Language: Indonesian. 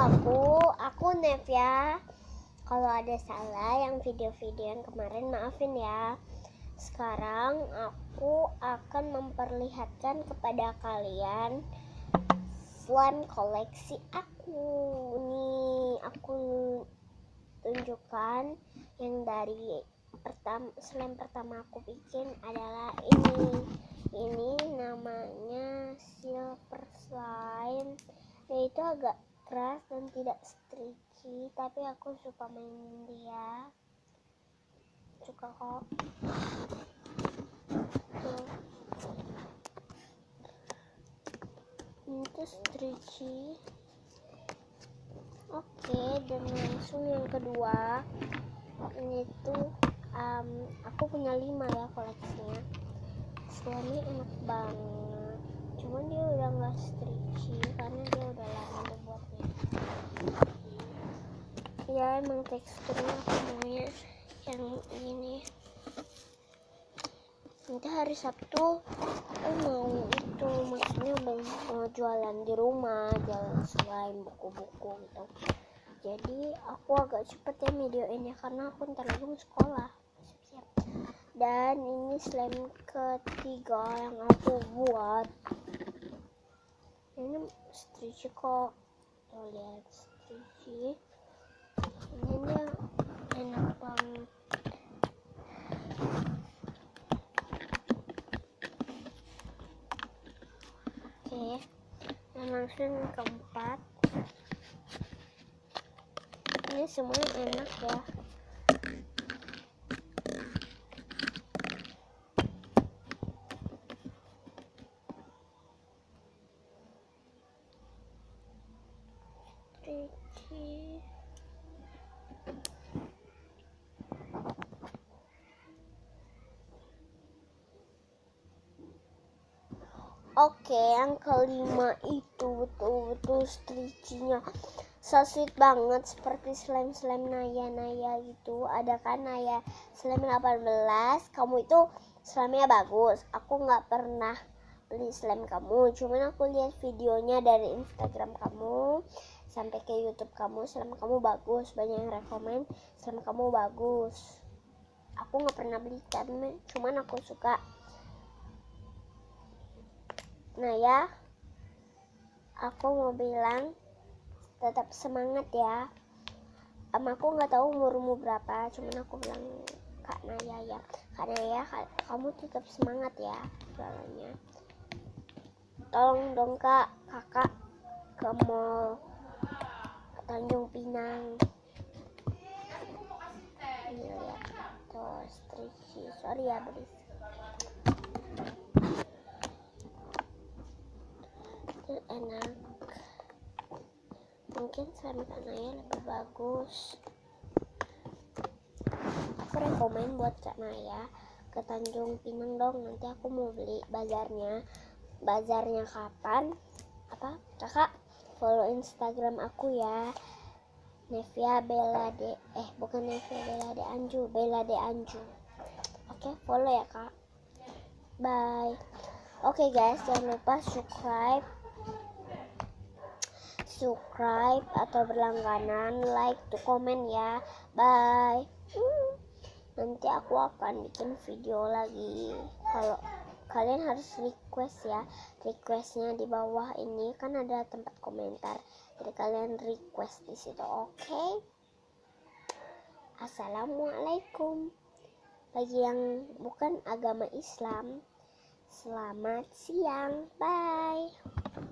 aku Nevia. Kalau ada salah yang video-video yang kemarin maafin ya. Sekarang aku akan memperlihatkan kepada kalian slime koleksi aku. Nih, aku tunjukkan yang dari slime pertama aku bikin adalah ini. Ini namanya silver slime. Dia itu agak keras dan tidak stretchy, tapi aku suka main dia. Suka kok. Tuh. Ini tuh stretchy. Oke, dan langsung yang kedua. Ini tuh aku punya 5 ya koleksinya. Slime enak banget. Cuman dia udah nggak stretchy karena dia udah lama dibuatnya. Ya emang teksturnya aku maunya yang ini. Nanti hari Sabtu aku mau itu, maksudnya mau jualan di rumah, jualan slime, buku-buku gitu. Jadi aku agak cepet ya videoinnya karena aku ntar lagi mau sekolah. Siap-siap. Dan ini slime ketiga yang aku buat. Ini stretchy kok. Tuh lihat stretchy. Ini dia enak banget. Oke. Dan langsung keempat. Ini semuanya enak ya. Stretchy. Oke, yang kelima itu betul-betul stretchy-nya so sweet banget, seperti slime-slime Naya gitu. Ada kan Naya slime 18, kamu itu slime-nya bagus. Aku nggak pernah beli slime kamu, cuman aku lihat videonya dari Instagram kamu sampai ke YouTube kamu. Slime kamu bagus, banyak yang rekomen slime kamu bagus. Aku nggak pernah beli kan, cuman aku suka. Nah ya, aku mau bilang tetap semangat ya. Aku nggak tahu umurmu berapa, cuman aku bilang Kak Naya ya. Kak Naya, kamu tetap semangat ya jualannya. Tolong dong Kak, kakak ke mall Tanjung Pinang. Ini lihat tuh stretchy. Sorry ya berisik. Itu enak. Mungkin slime Kak Naya lebih bagus. Aku rekomen buat Kak Naya ke Tanjung Pinang dong. Nanti aku mau beli bazarnya kapan? Apa? Kakak follow Instagram aku ya. Nevia Bella de bukan Nevia Bella de Anju, Bella de Anju. Oke, follow ya Kak. Bye. Oke guys, jangan lupa subscribe atau berlangganan, like, tuh komen ya. Bye. Nanti aku akan bikin video lagi. Kalau kalian harus request ya, requestnya di bawah ini kan ada tempat komentar, jadi kalian request di situ. Oke? Assalamualaikum. Bagi yang bukan agama Islam, selamat siang. Bye.